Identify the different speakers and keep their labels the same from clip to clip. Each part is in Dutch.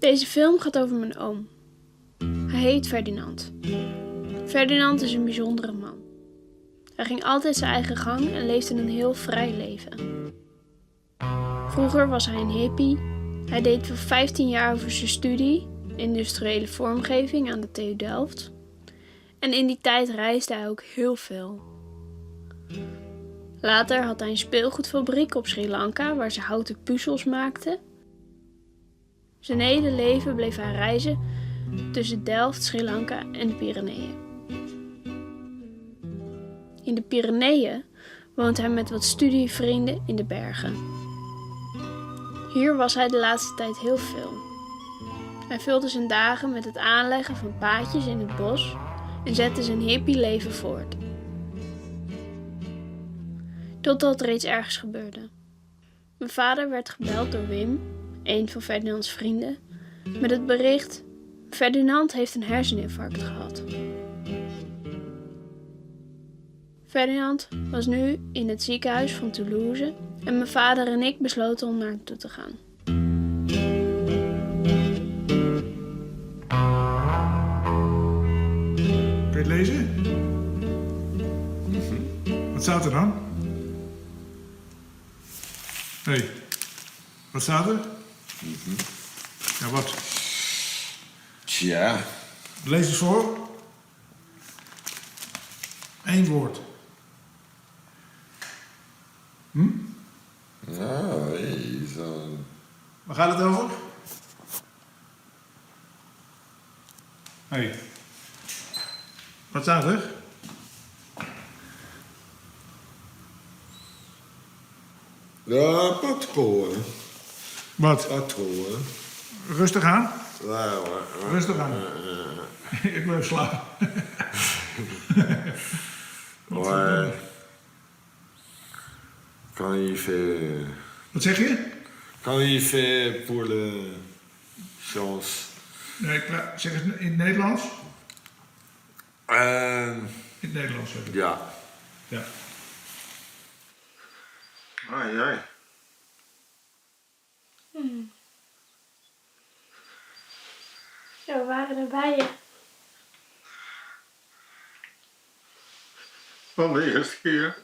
Speaker 1: Deze film gaat over mijn oom. Hij heet Ferdinand. Ferdinand is een bijzondere man. Hij ging altijd zijn eigen gang en leefde een heel vrij leven. Vroeger was hij een hippie. Hij deed voor 15 jaar over zijn studie, industriële vormgeving aan de TU Delft. En in die tijd reisde hij ook heel veel. Later had hij een speelgoedfabriek op Sri Lanka waar ze houten puzzels maakte. Zijn hele leven bleef hij reizen tussen Delft, Sri Lanka en de Pyreneeën. In de Pyreneeën woont hij met wat studievrienden in de bergen. Hier was hij de laatste tijd heel veel. Hij vulde zijn dagen met het aanleggen van paadjes in het bos en zette zijn hippie-leven voort. Totdat er iets ergs gebeurde. Mijn vader werd gebeld door Wim, een van Ferdinands vrienden, met het bericht: Ferdinand heeft een herseninfarct gehad. Ferdinand was nu in het ziekenhuis van Toulouse en mijn vader en ik besloten om naar hem toe te gaan.
Speaker 2: Kun je het lezen? Wat staat er dan? Hé, wat staat er? Ja, wat?
Speaker 3: Tja.
Speaker 2: Lees eens voor. 1 woord.
Speaker 3: Nou, zo.
Speaker 2: Waar gaat het over? Hé. Wat staat er?
Speaker 3: Ja, patroon.
Speaker 2: Wat?
Speaker 3: Patroon.
Speaker 2: Rustig aan.
Speaker 3: Ja,
Speaker 2: Rustig aan. Ik blijf slapen.
Speaker 3: maar... Kan je faire...
Speaker 2: Wat zeg je?
Speaker 3: Kan je faire pour le... chance?
Speaker 2: Nee, zeg het in het Nederlands? In het Nederlands zeg ik.
Speaker 3: Ja.
Speaker 2: Ja.
Speaker 3: Ai, ai.
Speaker 1: Ja, we waren er bij je.
Speaker 3: Van de eerste keer.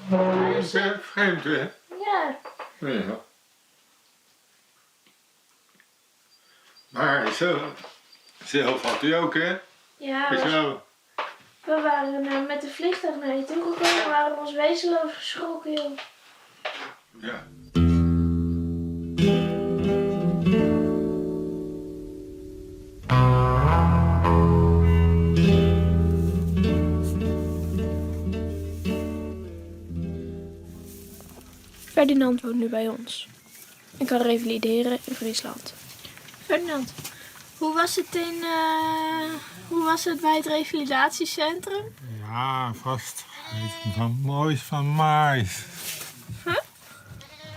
Speaker 3: Je bent vreemd, hè?
Speaker 1: Ja.
Speaker 3: Ja. Maar zelf had u ook, hè?
Speaker 1: Ja,
Speaker 3: Zo.
Speaker 1: we waren met de vliegtuig naar je toe gekomen en waren ons wezenloos geschrokken, joh.
Speaker 3: Ja.
Speaker 1: Ferdinand woont nu bij ons. Ik kan revalideren in Friesland. Ferdinand, hoe was het bij het revalidatiecentrum?
Speaker 4: Ja, vast. Van moois van mais.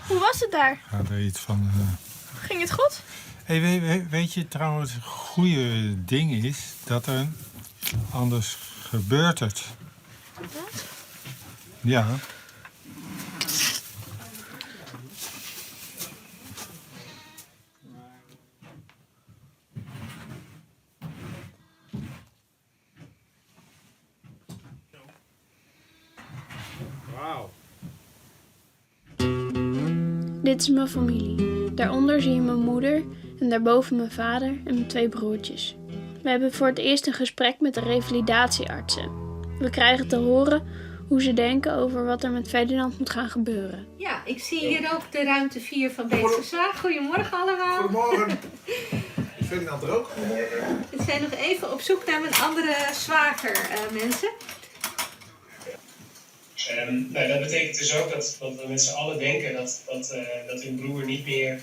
Speaker 1: Hoe was het daar?
Speaker 4: Gaat er iets van...
Speaker 1: Ging het goed?
Speaker 4: Hey, weet je trouwens, het goede ding is dat er anders gebeurt het.
Speaker 1: Wat?
Speaker 4: Ja. Wauw.
Speaker 1: Dit is mijn familie. Daaronder zie je mijn moeder en daarboven mijn vader en mijn 2 broertjes. We hebben voor het eerst een gesprek met de revalidatieartsen. We krijgen te horen hoe ze denken over wat er met Ferdinand moet gaan gebeuren.
Speaker 5: Ja, ik zie hier ook de ruimte 4 van deze zaak. Goedemorgen allemaal.
Speaker 2: Goedemorgen. Ferdinand er ook?
Speaker 5: We zijn nog even op zoek naar mijn andere zwager, mensen.
Speaker 6: Dat betekent dus ook dat we met z'n allen denken dat hun broer niet meer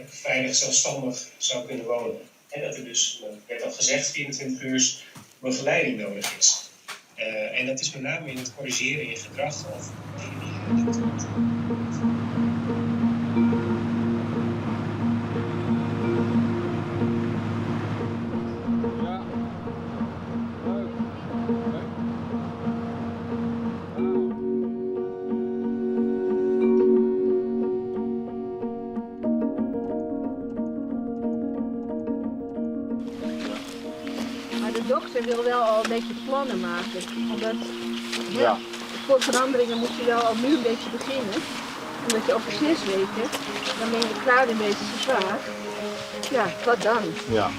Speaker 6: veilig zelfstandig zou kunnen wonen. En dat er dus, werd al gezegd, 24 uur begeleiding nodig is. En dat is met name in het corrigeren in gedrag of dingen die je doet.
Speaker 1: een beetje plannen maken. Omdat
Speaker 7: Ja.
Speaker 1: voor veranderingen moet je wel al nu een beetje beginnen. Omdat je over 6 weken, dan ben je klaar in deze zwaar. Ja, wat dan?
Speaker 7: Ja.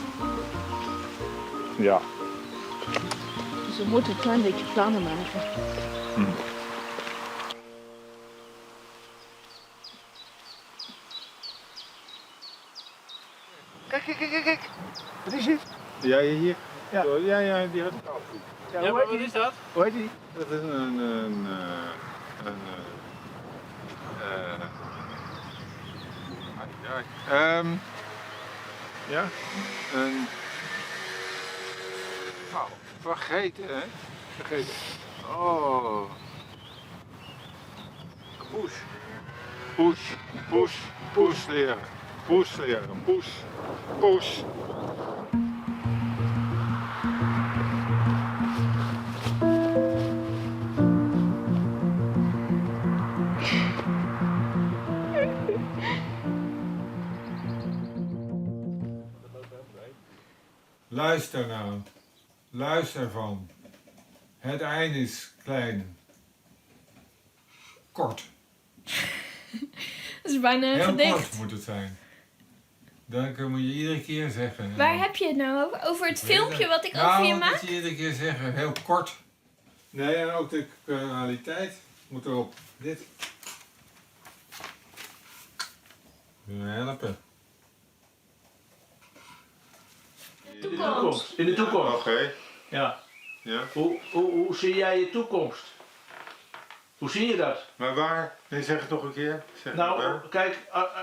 Speaker 7: Ja.
Speaker 1: Dus we moeten een klein beetje plannen maken.
Speaker 7: Kijk. Wat is het? Ja, hier. Ja, ja, die had ik al goed. Ja,
Speaker 8: wat is dat?
Speaker 7: Hoe heet die? Dat is ja, een... Nou, vergeten, hè? Vergeten. Oh. Poes leren. Poes leren. Poes.
Speaker 4: Luister nou. Luister van. Het einde is klein. Kort.
Speaker 1: Dat is bijna een
Speaker 4: Heel
Speaker 1: gedicht.
Speaker 4: kort moet het zijn. Dan moet je iedere keer zeggen.
Speaker 1: Waar heb je het nou over? Over het filmpje wat ik over je
Speaker 4: Nou,
Speaker 1: maak?
Speaker 4: dat je iedere keer zeggen. Heel kort. Nee, en ook de kwaliteit moet erop. Dit. Wil je helpen?
Speaker 1: Toekomst.
Speaker 8: In de toekomst.
Speaker 7: Oké.
Speaker 8: Ja.
Speaker 7: Ja.
Speaker 8: Hoe zie jij je toekomst? Hoe zie je dat?
Speaker 7: Maar waar? Nee, zeg het nog een keer. Zeg het
Speaker 8: Nou,
Speaker 7: waar.
Speaker 8: kijk,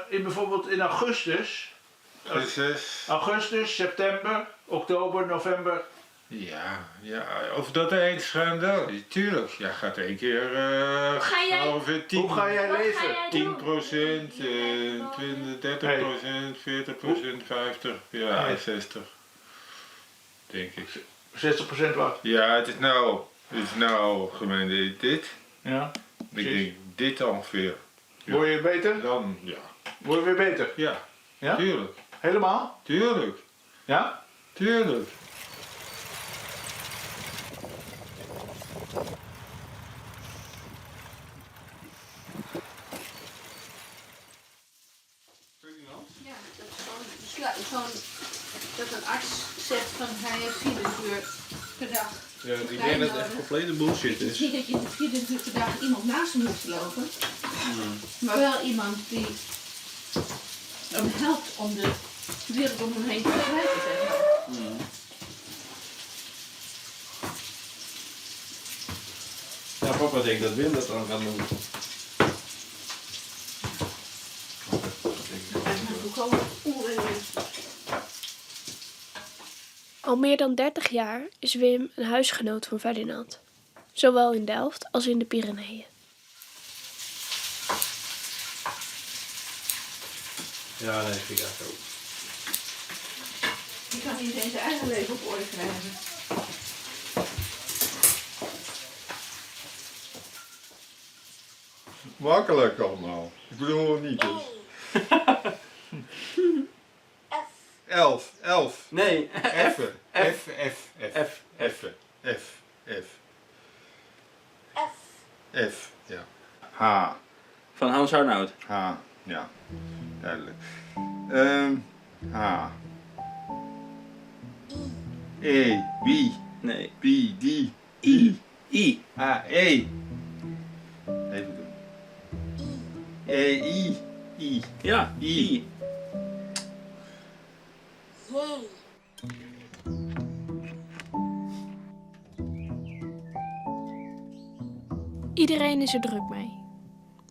Speaker 8: bijvoorbeeld in augustus, september, oktober, november.
Speaker 7: Ja, over dat eindschuim wel. Tuurlijk. Ja, gaat 1 keer
Speaker 1: Ga jij-
Speaker 7: ongeveer 10,
Speaker 8: Hoe ga jij
Speaker 1: Wat ga
Speaker 8: leven?
Speaker 1: jij
Speaker 7: 10%, 20, 30%, 40%, 50, ja, 60. Denk ik.
Speaker 8: 60% wat?
Speaker 7: Ja, het is nou gemeente dit.
Speaker 8: Ja.
Speaker 7: Ik
Speaker 8: Precies.
Speaker 7: denk dit ongeveer. Ja.
Speaker 8: Word je beter?
Speaker 7: Dan, ja.
Speaker 8: Word je weer beter?
Speaker 7: Ja,
Speaker 8: Ja?
Speaker 7: tuurlijk.
Speaker 8: Helemaal?
Speaker 7: Tuurlijk.
Speaker 8: Ja?
Speaker 7: Tuurlijk.
Speaker 5: Ja, dat is gewoon dat een arts zegt van hij heeft 24 uur per dag.
Speaker 3: Ja, ik denk dat het echt complete bullshit
Speaker 5: Het is
Speaker 3: is.
Speaker 5: niet dat je 24 uur per dag iemand naast hem hoeft te lopen, maar wel iemand die hem helpt om de wereld om hem heen te begrijpen, zeg maar.
Speaker 3: Ja, papa denkt dat Wim dat dan kan doen.
Speaker 5: Dat lijkt me volkomen onrealistisch.
Speaker 1: Al meer dan 30 jaar is Wim een huisgenoot van Ferdinand. Zowel in Delft als in de Pyreneeën.
Speaker 3: Ja, nee, vind ik eigenlijk ook.
Speaker 5: Je kan niet eens zijn eigen leven op orde krijgen.
Speaker 7: Makkelijk allemaal. Ik bedoel niet eens. 11.
Speaker 3: Nee,
Speaker 7: Even. F. F, ja. H.
Speaker 3: van Hans Arnoud.
Speaker 7: H, ja. Duidelijk. H. E, wie,
Speaker 3: Nee.
Speaker 7: wie, die,
Speaker 3: I.
Speaker 7: A, E. Even doen. E, I.
Speaker 3: Ja, I.
Speaker 1: Iedereen is er druk mee.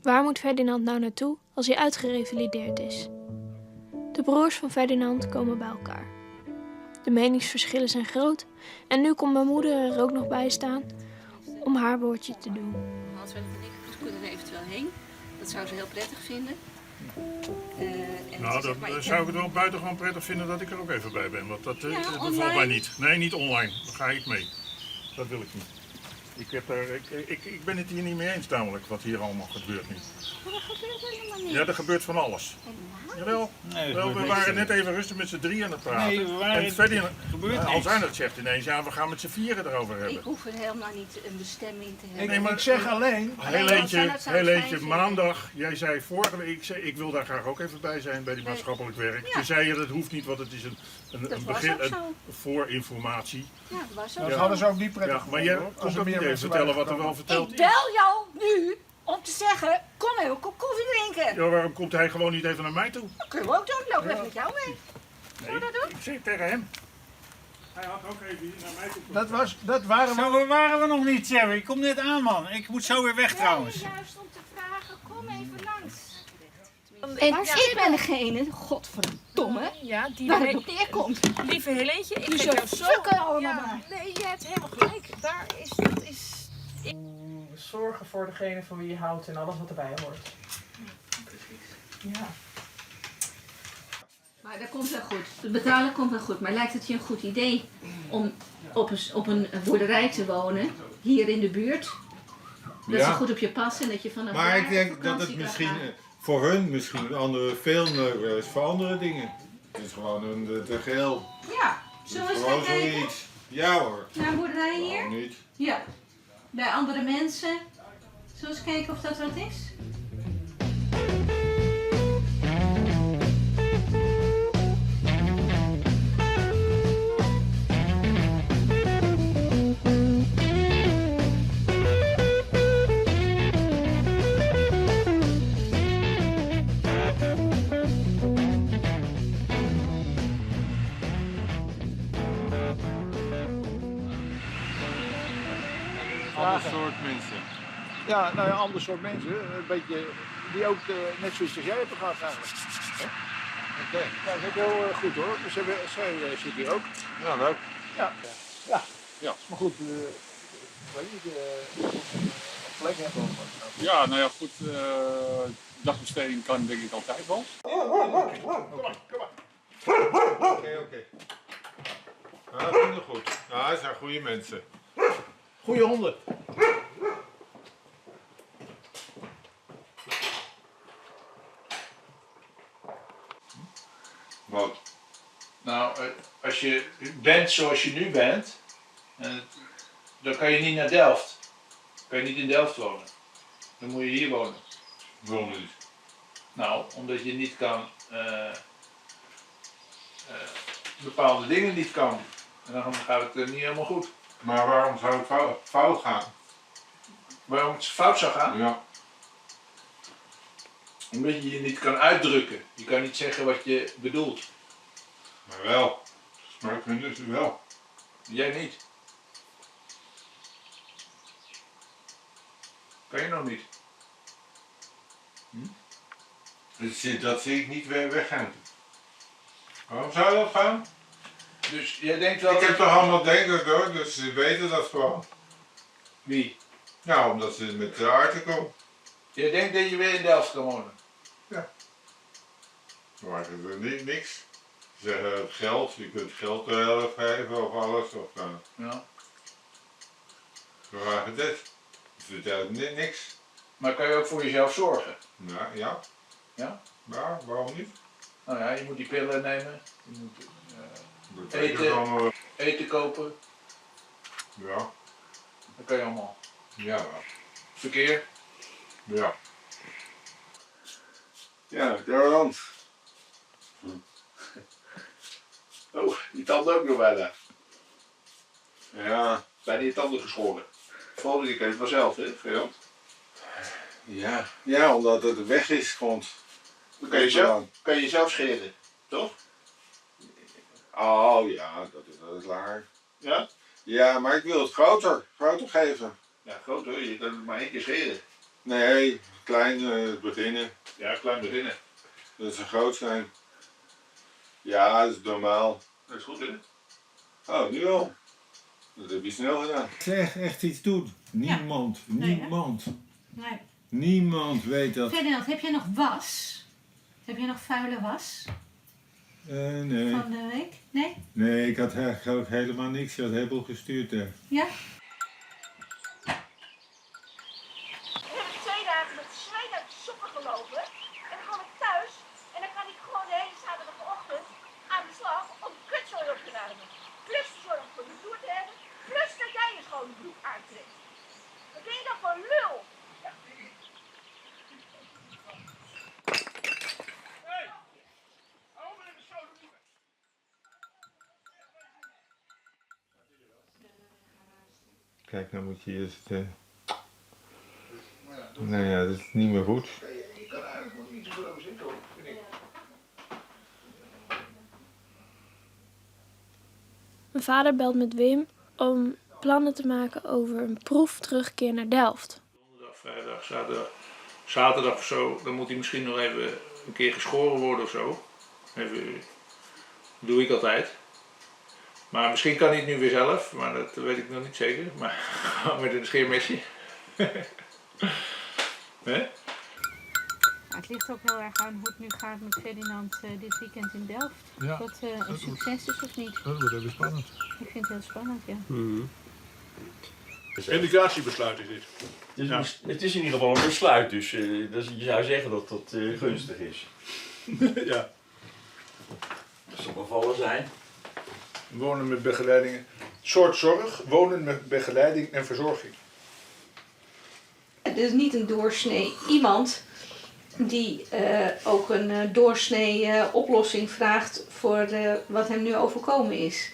Speaker 1: Waar moet Ferdinand nou naartoe als hij uitgerevalideerd is? De broers van Ferdinand komen bij elkaar. De meningsverschillen zijn groot en nu komt mijn moeder er ook nog bij staan om haar woordje te doen.
Speaker 9: Als we er kunnen er eventueel heen. Dat zou ze heel prettig vinden.
Speaker 10: Nou, dan zou ik het wel buitengewoon prettig vinden dat ik er ook even bij ben. Want dat bevalt
Speaker 9: online.
Speaker 10: mij niet. Nee, niet online. Dan ga ik mee. Dat wil ik niet. Ik ben het hier niet mee eens namelijk, wat hier allemaal gebeurt nu.
Speaker 9: Maar dat gebeurt helemaal niet.
Speaker 10: Ja, er gebeurt van alles. Jawel.
Speaker 4: Nee,
Speaker 10: Wel, we waren net even rustig met z'n drieën aan het praten.
Speaker 4: Nee, we waren-
Speaker 10: en verder,
Speaker 4: gebeurt niks.
Speaker 10: Hans Arnold zegt ineens, ja, we gaan met z'n vieren erover hebben.
Speaker 9: Ik hoef er helemaal niet een bestemming te hebben.
Speaker 10: Nee, maar
Speaker 7: Ik zeg alleen,
Speaker 10: heel
Speaker 9: Hans
Speaker 10: eentje,
Speaker 9: Arnold zou
Speaker 10: heel
Speaker 9: het
Speaker 10: eentje
Speaker 9: fijn
Speaker 10: maandag, jij zei vorige week, ik wil daar graag ook even bij zijn bij die maatschappelijk werk.
Speaker 9: Ja.
Speaker 10: Toen zei je, dat hoeft niet, want het is een
Speaker 9: Dat was
Speaker 10: begin,
Speaker 9: ook zo.
Speaker 10: voor informatie.
Speaker 9: Ja, dat was ook
Speaker 7: dat
Speaker 9: zo.
Speaker 7: hadden ze ook niet prettig
Speaker 10: Ja, maar jij
Speaker 7: gevonden, hoor,
Speaker 10: komt
Speaker 7: als
Speaker 10: ook
Speaker 7: er
Speaker 10: niet
Speaker 7: meer
Speaker 10: even
Speaker 7: mensen
Speaker 10: vertellen
Speaker 7: waren
Speaker 10: wat er wel
Speaker 7: gekomen.
Speaker 10: verteld
Speaker 9: Ik
Speaker 10: is.
Speaker 9: bel jou nu om te zeggen, kom even een kop koffie drinken.
Speaker 10: Ja, waarom komt hij gewoon niet even naar mij toe?
Speaker 9: Dat kunnen we ook doen, ik loop even met jou mee.
Speaker 10: Nee, ik zeg tegen hem. Hij had ook even hier naar mij toe.
Speaker 7: Dat waren we.
Speaker 4: Zo waren we nog niet, Jerry. Kom net aan, man. Ik moet zo weer weg trouwens.
Speaker 9: Juist om te vragen, kom even langs.
Speaker 5: En
Speaker 9: Maar ik ben degene, godverdomme,
Speaker 5: Ja, die
Speaker 9: waar het op neerkomt.
Speaker 5: lieve Helentje, ik
Speaker 9: Die
Speaker 5: vind
Speaker 9: zo
Speaker 5: jou zo...
Speaker 9: fucken allemaal
Speaker 5: Ja,
Speaker 9: maar.
Speaker 5: nee, je hebt helemaal gelijk. Dat is...
Speaker 11: Zorgen voor degene van wie je houdt en alles wat erbij hoort. Ja.
Speaker 5: Maar dat komt wel goed. Het betalen komt wel goed. Maar lijkt het je een goed idee om op een boerderij te wonen, hier in de buurt? Dat
Speaker 4: Ja.
Speaker 5: ze goed op je passen en dat je vanaf
Speaker 4: Maar
Speaker 5: daar
Speaker 4: ik
Speaker 5: op
Speaker 4: denk dat
Speaker 5: vakantie
Speaker 4: het
Speaker 5: kan
Speaker 4: misschien
Speaker 5: gaan.
Speaker 4: voor hun misschien een andere film is voor andere dingen. Het is gewoon een te geheel.
Speaker 5: Ja, zullen we eens
Speaker 4: Gewoon
Speaker 5: gaan kijken
Speaker 4: zoiets. Ja hoor.
Speaker 5: naar een boerderij hier?
Speaker 4: Waarom niet?
Speaker 5: Ja. Bij andere mensen. Zullen we eens kijken of dat wat is?
Speaker 4: Ander soort mensen.
Speaker 7: Ja, nou ja, ander soort mensen. Een beetje, die ook net zoiets als jij hebt gehad eigenlijk. Oké. Ja, dat is ook heel goed hoor. Dus zij zit hier ook.
Speaker 4: Ja, leuk.
Speaker 7: Ja. Maar goed, weet je, plek hebben.
Speaker 12: Ja, nou ja, goed. Dagbesteding kan denk ik altijd wel.
Speaker 4: Oké. Nou, dat vind ik goed. Nou, dat zijn goede mensen.
Speaker 7: Goeie honden.
Speaker 4: Wat?
Speaker 8: Nou, als je bent zoals je nu bent, dan kan je niet naar Delft. Dan kan je niet in Delft wonen. Dan moet je hier wonen.
Speaker 4: Waarom niet?
Speaker 8: Nou, omdat je niet kan, bepaalde dingen niet kan. En dan gaat het niet helemaal goed.
Speaker 4: Maar waarom zou het fout gaan?
Speaker 8: Waarom het fout zou gaan?
Speaker 4: Ja.
Speaker 8: Omdat je je niet kan uitdrukken. Je kan niet zeggen wat je bedoelt.
Speaker 4: Maar wel. Maar ik vind dus wel.
Speaker 8: Jij niet. Kan je nog niet.
Speaker 4: Dat zie ik niet weggaan. Waarom zou dat gaan?
Speaker 8: Dus jij denkt wel...
Speaker 4: Ik heb toch allemaal denkers hoor, dus ze weten dat gewoon.
Speaker 8: Wie?
Speaker 4: Nou, omdat ze met de artikel.
Speaker 8: Jij denkt dat je weer in Delft kan wonen?
Speaker 4: Maar het is niks. Ze zeggen het geld, je kunt geld de helft geven of alles. Of,
Speaker 8: Ja.
Speaker 4: we vragen dit. Ze vertellen niks.
Speaker 8: Maar kan je ook voor jezelf zorgen?
Speaker 4: Nou, ja.
Speaker 8: Ja?
Speaker 4: Ja, waarom niet?
Speaker 8: Nou ja, je moet die pillen nemen. Je moet
Speaker 4: Dat betekent allemaal.
Speaker 8: eten kopen.
Speaker 4: Ja.
Speaker 8: Dat kan je allemaal.
Speaker 4: Ja, wel.
Speaker 8: Verkeer.
Speaker 4: Ja. Ja, Gerland.
Speaker 8: Oh, die tanden ook nog bijna.
Speaker 4: Ja.
Speaker 8: Bijna je tanden geschoren. Volgende keer kan je het vanzelf, hè, Gerald?
Speaker 4: Ja. Ja, omdat het weg is, vond.
Speaker 8: Dan kan je zelf scheren, toch?
Speaker 4: Oh ja, dat is waar.
Speaker 8: Ja?
Speaker 4: Ja, maar ik wil het groter geven.
Speaker 8: Ja, groot hoor, je kan het maar één keer scheren.
Speaker 4: Nee, klein beginnen.
Speaker 8: Ja, klein beginnen.
Speaker 4: Dat ze groot zijn. Ja, dat is normaal.
Speaker 8: Dat is goed, hè?
Speaker 4: Oh, nu al. Dat heb je snel gedaan. Zeg echt iets doen. Niemand, niemand.
Speaker 5: Nee.
Speaker 4: Niemand weet dat.
Speaker 5: Ferdinand, heb jij nog was? Heb jij nog vuile was
Speaker 4: Nee.
Speaker 5: van de week? Nee?
Speaker 4: Nee, ik had eigenlijk helemaal niks. Je had helemaal gestuurd daar.
Speaker 5: Ja?
Speaker 13: voor lul?
Speaker 4: Kijk, nou moet je eerst... Nou ja, dat is niet meer goed.
Speaker 7: Je kan eigenlijk nog niet zoveel over zitten hoor, vind ik.
Speaker 1: Mijn vader belt met Wim om plannen te maken over een proefterugkeer naar Delft.
Speaker 8: Donderdag, vrijdag, zaterdag of zo, dan moet hij misschien nog even een keer geschoren worden of zo. Even, dat doe ik altijd. Maar misschien kan hij het nu weer zelf, maar dat weet ik nog niet zeker. Maar met een scheermesje. Hè?
Speaker 5: Het ligt ook heel erg aan hoe het nu gaat met Ferdinand dit weekend in Delft.
Speaker 10: Ja,
Speaker 5: Of dat een succes is of niet.
Speaker 10: Dat wordt even spannend.
Speaker 5: Ik vind het heel spannend, ja.
Speaker 10: Emigratiebesluit is dit.
Speaker 3: Het is in ieder geval een besluit, dus je zou zeggen dat dat gunstig is.
Speaker 10: Ja.
Speaker 3: Dat zal bevallen zijn.
Speaker 7: Wonen met begeleiding. Soort zorg, wonen met begeleiding en verzorging.
Speaker 5: Het is niet een doorsnee iemand die ook een doorsnee oplossing vraagt voor wat hem nu overkomen is.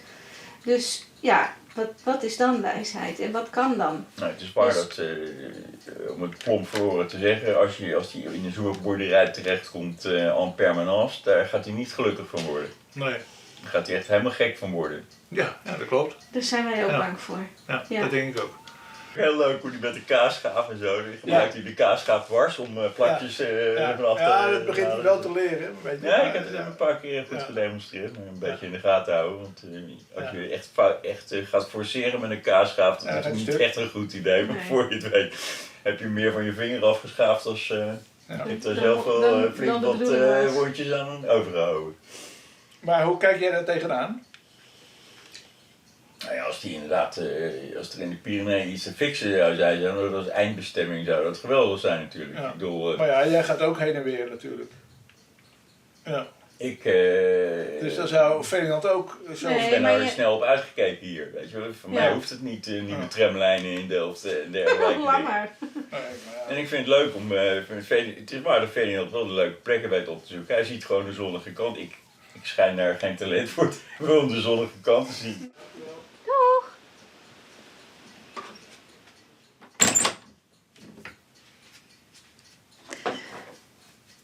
Speaker 5: Dus ja, wat is dan wijsheid en wat kan dan?
Speaker 3: Nou, het is waar dat, om het plomp verloren te zeggen, als hij in een zorgboerderij terechtkomt en permanence, daar gaat hij niet gelukkig van worden.
Speaker 7: Nee.
Speaker 3: Daar gaat hij echt helemaal gek van worden.
Speaker 7: Ja, dat klopt.
Speaker 5: Daar zijn wij ook bang voor.
Speaker 7: Ja,
Speaker 5: Ja.
Speaker 7: dat denk ik ook.
Speaker 3: Heel leuk hoe hij met de kaasschaaf en zo, dan gebruikt hij de kaasschaaf dwars om plakjes vanaf te...
Speaker 7: Ja, dat begint hij wel te leren. Een beetje.
Speaker 3: Ja, ik heb het een paar keer goed gedemonstreerd, maar een beetje in de gaten houden. Want als je echt gaat forceren met een kaasschaaf, dat is niet echt een goed idee. Maar voor je het weet, heb je meer van je vinger afgeschaafd als je hebt er zelf wel flink wat rondjes aan overgehouden.
Speaker 7: Maar hoe kijk jij daar tegenaan?
Speaker 3: Nou ja, als die inderdaad, als er in de Pyreneeën iets te fixen zou zijn, dan als eindbestemming zou dat geweldig zijn natuurlijk.
Speaker 7: Ja.
Speaker 3: Ik bedoel,
Speaker 7: Maar ja, jij gaat ook heen en weer natuurlijk. Ja.
Speaker 3: Dus
Speaker 7: dan zou Ferdinand ook zo...
Speaker 3: Ik ben er snel op uitgekeken hier, weet je wel. Voor mij hoeft het niet, nieuwe tramlijnen in Delft en dergelijke
Speaker 5: Laat
Speaker 3: dingen.
Speaker 5: maar.
Speaker 3: En ik vind het leuk om, het is waar dat Ferdinand wel de leuke plekken weet op te zoeken. Hij ziet gewoon de zonnige kant. Ik schijn daar geen talent voor te hebben om de zonnige kant te zien.
Speaker 5: Doeg!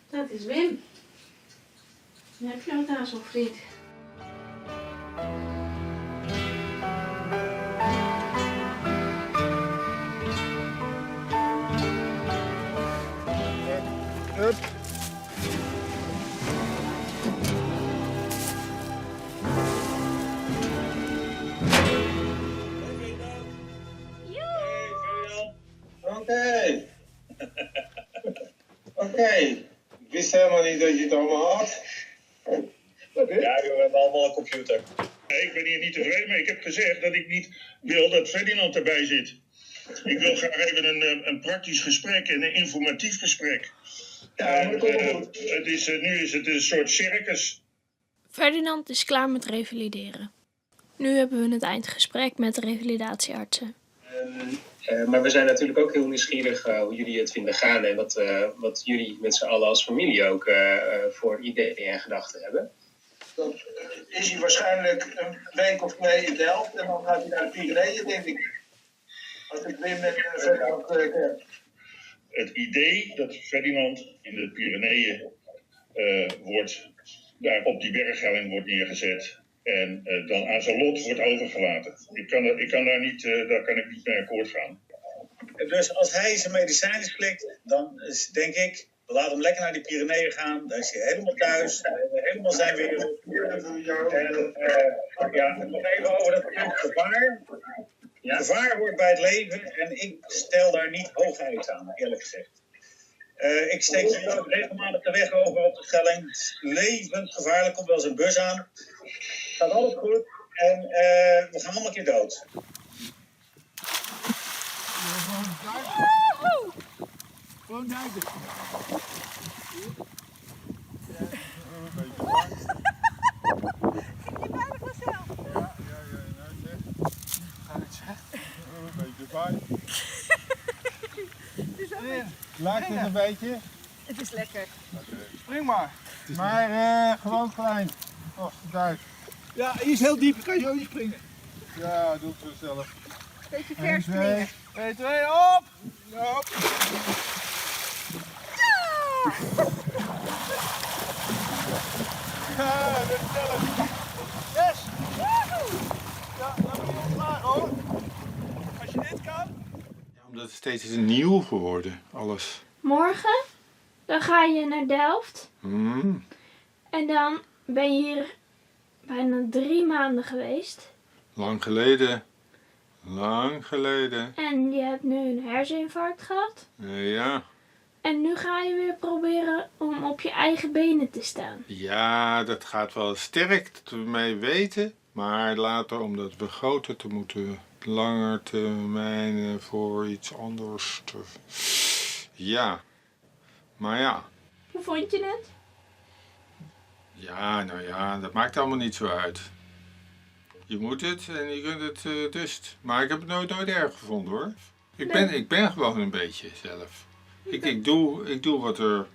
Speaker 5: Dat is Wim. Dan heb je ook daar zo'n vriend.
Speaker 7: Hup.
Speaker 6: Oké. Oké. Ik wist helemaal niet dat je het allemaal had.
Speaker 8: Ja, we hebben allemaal een computer.
Speaker 10: Ik ben hier niet tevreden mee. Ik heb gezegd dat ik niet wil dat Ferdinand erbij zit. Ik wil graag even een praktisch gesprek en een informatief gesprek.
Speaker 6: Ja,
Speaker 10: En,
Speaker 6: dat komt wel goed.
Speaker 10: nu is het een soort circus.
Speaker 1: Ferdinand is klaar met revalideren. Nu hebben we het eindgesprek met de revalidatieartsen.
Speaker 6: Maar we zijn natuurlijk ook heel nieuwsgierig hoe jullie het vinden gaan en wat jullie met z'n allen als familie ook voor ideeën en gedachten hebben.
Speaker 7: Dan is hij waarschijnlijk een week of 2 in Delft en dan gaat hij naar de Pyreneeën, denk ik. Als ik Wim met Ferdinand ken.
Speaker 10: Het idee dat Ferdinand in de Pyreneeën daar op die berghelling wordt neergezet en dan aan zijn lot wordt overgelaten. Daar kan ik niet mee akkoord gaan.
Speaker 14: Dus als hij zijn medicijnen slikt, dan denk ik, laat hem lekker naar die Pyreneeën gaan. Dan is hij helemaal thuis, helemaal zijn wereld. En nog even over dat gevaar. Ja. Gevaar hoort bij het leven en ik stel daar niet hoog uit aan, eerlijk gezegd. Ik steek hier ook regelmatig de weg over op de Schelling. Levensgevaarlijk, komt wel eens een bus aan. Gaat alles goed en we gaan allemaal een keer dood.
Speaker 7: Gewoon duiken.
Speaker 10: Een beetje bij.
Speaker 4: Lijkt het een beetje?
Speaker 9: Het is lekker.
Speaker 7: Spring maar.
Speaker 4: Maar gewoon klein. Och, duik.
Speaker 7: Ja, hier is heel diep, kan je zo niet springen.
Speaker 4: Ja, doe het zo zelf.
Speaker 9: Beetje ver springen.
Speaker 7: 1, 2, op! Op! Ja, dat is zelf. Yes! Ja, dan ben je klaar hoor. Als je dit kan.
Speaker 4: Omdat het steeds is nieuw geworden, alles.
Speaker 1: Morgen, dan ga je naar Delft. En dan ben je hier bijna 3 maanden geweest.
Speaker 4: Lang geleden. Lang geleden.
Speaker 1: En je hebt nu een herseninfarct gehad.
Speaker 4: Ja.
Speaker 1: En nu ga je weer proberen om op je eigen benen te staan.
Speaker 4: Ja, dat gaat wel sterk, dat we mee weten. Maar later, om dat begroten te moeten, langer termijn voor iets anders. Ja. Maar ja.
Speaker 1: Hoe vond je het?
Speaker 4: Ja, nou ja, dat maakt allemaal niet zo uit. Je moet het en je kunt het dus. Maar ik heb het nooit erg gevonden hoor. Ik ben gewoon een beetje zelf. Ik doe wat er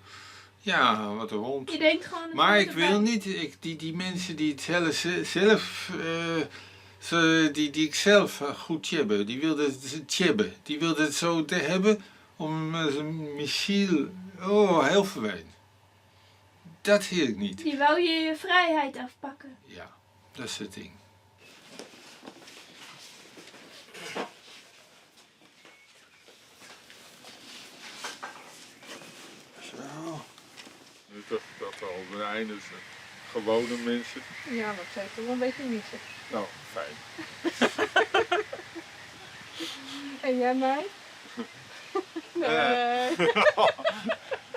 Speaker 4: rond.
Speaker 1: Je denkt gewoon...
Speaker 4: Maar ik wil niet, die mensen die het die ik zelf goed tjebben, die wilden het tjebben. Die wilden het zo te hebben om een missiel, heel vervelend. Dat wil ik niet.
Speaker 1: Die wou je vrijheid afpakken.
Speaker 4: Ja, dat is het ding. Zo. Dat al een einde is. Gewone mensen.
Speaker 11: Ja, dat zou ik toch wel een beetje missen.
Speaker 4: Nou, fijn.
Speaker 11: En jij mij? Nee.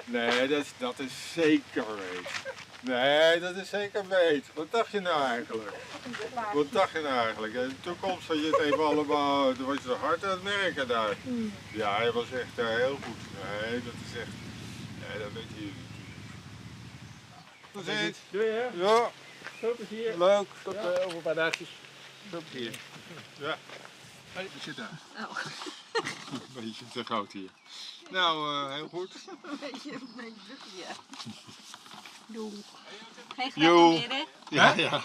Speaker 4: Nee, dat is zeker weet. Nee, dat is zeker weet. Wat dacht je nou eigenlijk? Wat dacht je nou eigenlijk? In de toekomst had je het even allemaal, dan was je er hard aan het merken daar. Ja, hij was echt heel goed. Nee, dat is echt, nee, dat weet je. Dat is het.
Speaker 7: Doei hè?
Speaker 4: Ja.
Speaker 7: Veel plezier.
Speaker 4: Leuk.
Speaker 7: Tot over een paar dagjes.
Speaker 4: Veel plezier. Ja. Hey, we zitten.
Speaker 9: Oh.
Speaker 4: Een beetje te groot hier. Nou, heel goed.
Speaker 9: Een beetje druk hier. Doei. Geen
Speaker 4: Jo.
Speaker 9: grappen meer, hè?
Speaker 4: Ja, ja.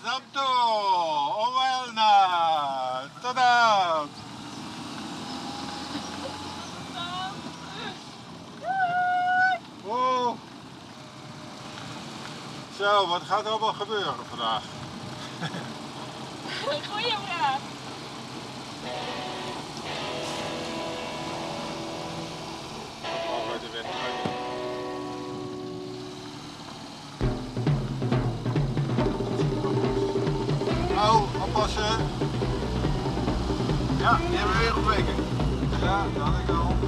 Speaker 4: Zamto, Owelna, tada! Oh. Zo, wat gaat er allemaal gebeuren vandaag?
Speaker 1: Goeie vraag.
Speaker 4: Over de weg uit. Oh, oppassen. Ja, die hebben we weer ontweken. Ja, dat had ik al.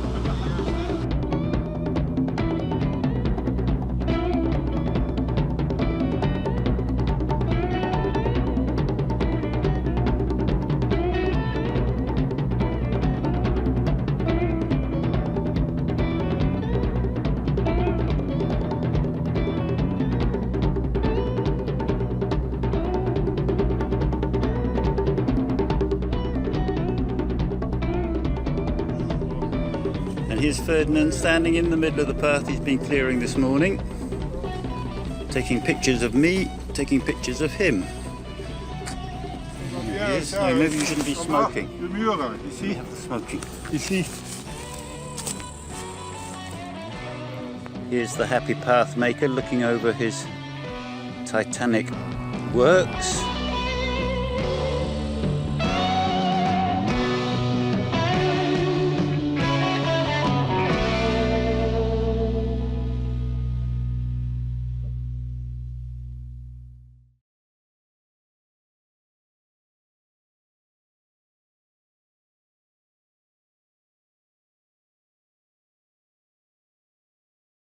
Speaker 13: Here's Ferdinand standing in the middle of the path he's been clearing this morning, taking pictures of me, taking pictures of him. Yes, no, maybe you shouldn't be smoking.
Speaker 4: De muren, you see?
Speaker 13: Smoking.
Speaker 4: You see?
Speaker 13: Here's the happy path maker looking over his Titanic works.